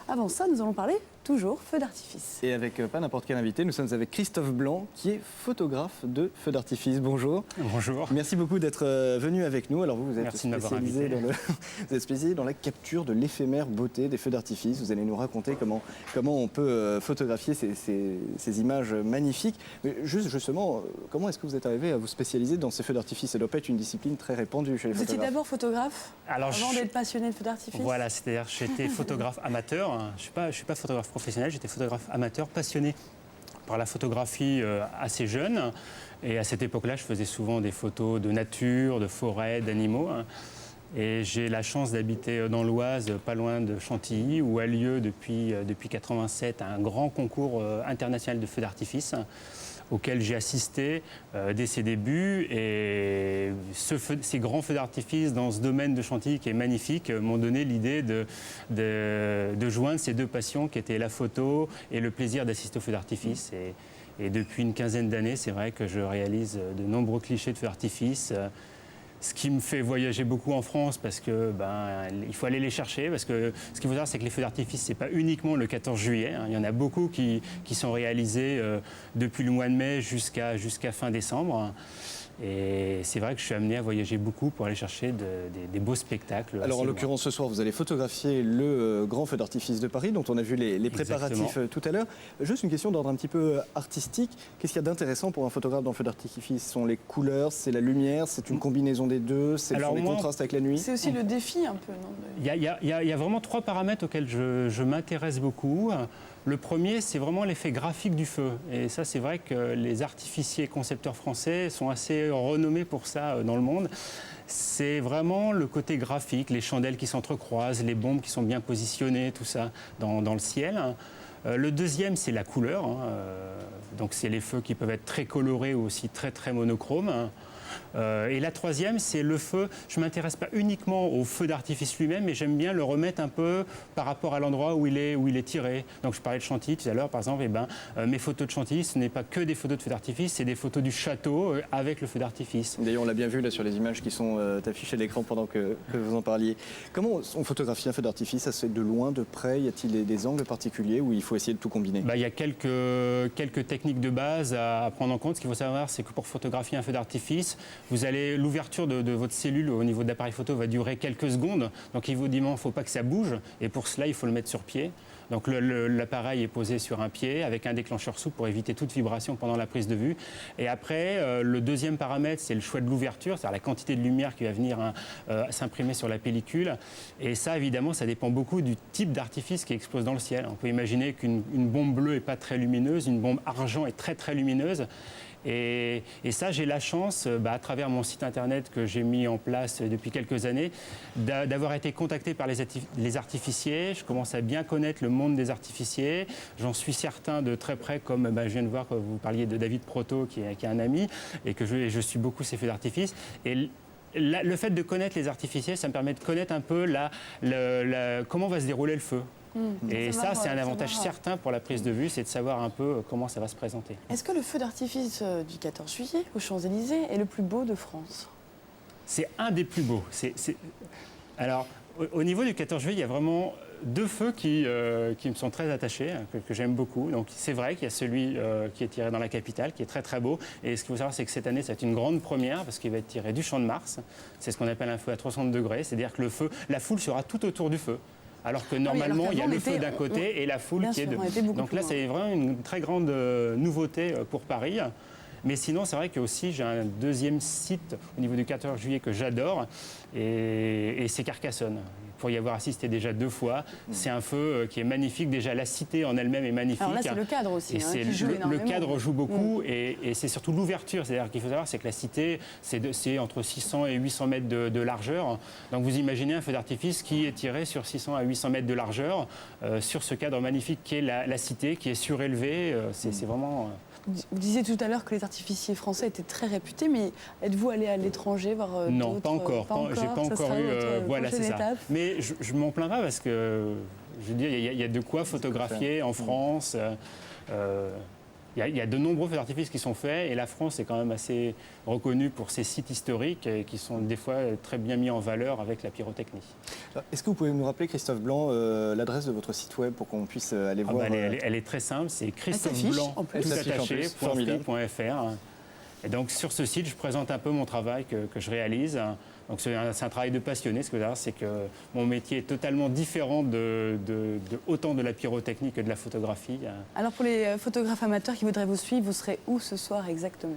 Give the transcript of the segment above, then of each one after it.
Avant ça, nous allons parler toujours feu d'artifice. Et avec pas n'importe quel invité, nous sommes avec Christophe Blanc, qui est photographe de feux d'artifice. Bonjour. Bonjour. Merci beaucoup d'être venu avec nous. Alors vous êtes spécialisé dans la capture de l'éphémère beauté des feux d'artifice. Vous allez nous raconter comment on peut photographier ces images magnifiques. Mais justement, comment est-ce que vous êtes arrivé à vous spécialiser dans ces feux d'artifice? Ça doit pas être une discipline très répandue chez les photographes. Vous étiez d'abord photographe avant d'être passionné de feux d'artifice? Voilà, c'est-à-dire j'étais photographe amateur. Je suis pas photographe professionnel, j'étais photographe amateur, passionné par la photographie assez jeune. Et à cette époque-là, je faisais souvent des photos de nature, de forêt, d'animaux. Et j'ai la chance d'habiter dans l'Oise, pas loin de Chantilly, où a lieu depuis 87 un grand concours international de feux d'artifice auquel j'ai assisté dès ses débuts. Et ces grands feux d'artifice dans ce domaine de Chantilly qui est magnifique m'ont donné l'idée de joindre ces deux passions qui étaient la photo et le plaisir d'assister aux feux d'artifice. Et depuis une quinzaine d'années, c'est vrai que je réalise de nombreux clichés de feux d'artifice. Ce qui me fait voyager beaucoup en France parce que il faut aller les chercher. Parce que ce qu'il faut savoir, c'est que les feux d'artifice, c'est pas uniquement le 14 juillet. Il y en a beaucoup qui sont réalisés depuis le mois de mai jusqu'à fin décembre. Et c'est vrai que je suis amené à voyager beaucoup pour aller chercher des beaux spectacles. Alors en l'occurrence ce soir, vous allez photographier le grand feu d'artifice de Paris, dont on a vu les préparatifs tout à l'heure. Juste une question d'ordre un petit peu artistique. Qu'est-ce qu'il y a d'intéressant pour un photographe dans le feu d'artifice? Ce sont les couleurs, c'est la lumière, c'est une combinaison des deux, c'est les contrastes avec la nuit? C'est aussi le défi un peu, non? Il y a vraiment trois paramètres auxquels je m'intéresse beaucoup. Le premier, c'est vraiment l'effet graphique du feu. Et ça, c'est vrai que les artificiers concepteurs français sont assez renommés pour ça dans le monde. C'est vraiment le côté graphique, les chandelles qui s'entrecroisent, les bombes qui sont bien positionnées, tout ça dans le ciel. Le deuxième, c'est la couleur. Donc, c'est les feux qui peuvent être très colorés ou aussi très, très monochromes. Et la troisième, c'est le feu. Je ne m'intéresse pas uniquement au feu d'artifice lui-même, mais j'aime bien le remettre un peu par rapport à l'endroit où il est tiré. Donc je parlais de Chantilly tout à l'heure, par exemple. Mes photos de Chantilly, ce n'est pas que des photos de feu d'artifice, c'est des photos du château avec le feu d'artifice. D'ailleurs, on l'a bien vu là sur les images qui sont affichées à l'écran pendant que vous en parliez. Comment on photographie un feu d'artifice? Ça se fait de loin, de près? Y a-t-il des angles particuliers où il faut essayer de tout combiner? Il y a quelques techniques de base à prendre en compte. Ce qu'il faut savoir, c'est que pour photographier un feu d'artifice, l'ouverture de votre cellule au niveau de l'appareil photo va durer quelques secondes. Donc évidemment, il ne faut pas que ça bouge. Et pour cela, il faut le mettre sur pied. Donc l'appareil est posé sur un pied avec un déclencheur souple pour éviter toute vibration pendant la prise de vue. Et après, le deuxième paramètre, c'est le choix de l'ouverture, c'est-à-dire la quantité de lumière qui va venir s'imprimer sur la pellicule. Et ça, évidemment, ça dépend beaucoup du type d'artifice qui explose dans le ciel. On peut imaginer qu'une bombe bleue n'est pas très lumineuse, une bombe argent est très très lumineuse. Et ça, j'ai la chance, à travers mon site internet que j'ai mis en place depuis quelques années, d'avoir été contacté par les artificiers. Je commence à bien connaître le monde des artificiers. J'en suis certain de très près, comme je viens de voir que vous parliez de David Proto, qui est un ami, et que je suis beaucoup ces feux d'artifice. Et le fait de connaître les artificiers, ça me permet de connaître un peu comment va se dérouler le feu. Et ça, c'est un avantage certain pour la prise de vue, c'est de savoir un peu comment ça va se présenter. Est-ce que le feu d'artifice du 14 juillet aux Champs-Élysées est le plus beau de France? C'est un des plus beaux. Alors, au niveau du 14 juillet, il y a vraiment deux feux qui me sont très attachés, que j'aime beaucoup. Donc, c'est vrai qu'il y a celui qui est tiré dans la capitale, qui est très très beau. Et ce qu'il faut savoir, c'est que cette année, c'est une grande première, parce qu'il va être tiré du Champ de Mars. C'est ce qu'on appelle un feu à 360 degrés. C'est-à-dire que la foule sera tout autour du feu. Alors que normalement, il y a le feu d'un côté et la foule qui est de l'autre. Donc là, c'est vraiment une très grande nouveauté pour Paris. Mais sinon, c'est vrai que aussi j'ai un deuxième site au niveau du 14 juillet que j'adore, et c'est Carcassonne. Pour y avoir assisté déjà 2 fois, c'est un feu qui est magnifique. Déjà, la cité en elle-même est magnifique. Alors là, c'est le cadre aussi qui joue énormément. Le cadre joue beaucoup, et c'est surtout l'ouverture. C'est-à-dire qu'il faut savoir, c'est que la cité, c'est entre 600 et 800 mètres de largeur. Donc vous imaginez un feu d'artifice qui est tiré sur 600 à 800 mètres de largeur, sur ce cadre magnifique qui est la cité, qui est surélevé. C'est vraiment... Vous disiez tout à l'heure que les artificiers français étaient très réputés, mais êtes-vous allé à l'étranger voir Non, pas encore. J'ai pas encore eu. Voilà, c'est ça. Mais je m'en plains pas parce que, je veux dire, il y a de quoi photographier en France. Il y a de nombreux feux d'artifice qui sont faits et la France est quand même assez reconnue pour ses sites historiques et qui sont des fois très bien mis en valeur avec la pyrotechnie. Est-ce que vous pouvez nous rappeler, Christophe Blanc, l'adresse de votre site web pour qu'on puisse aller voir elle est très simple, c'est christopheblanc.fr. Et donc sur ce site, je présente un peu mon travail que je réalise. Donc c'est un travail de passionné. Ce que je veux dire, c'est que mon métier est totalement différent autant de la pyrotechnie que de la photographie. Alors pour les photographes amateurs qui voudraient vous suivre, vous serez où ce soir exactement?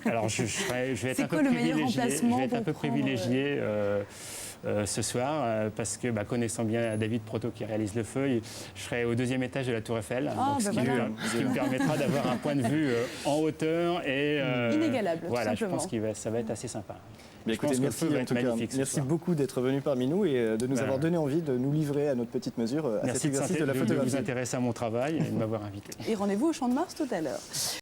Alors je vais être un peu privilégié. Je vais être un peu privilégié ce soir parce que connaissant bien David Proto qui réalise le feu, je serai au 2e étage de la Tour Eiffel, ce qui me permettra d'avoir un point de vue en hauteur et inégalable. Voilà, tout simplement. je pense que ça va être assez sympa. Écoutez, merci beaucoup d'être venu parmi nous et de nous avoir donné envie de nous livrer à notre petite mesure à cet exercice de la photographie. Merci de vous intéresser à mon travail et de m'avoir invité. Et rendez-vous au Champ de Mars tout à l'heure.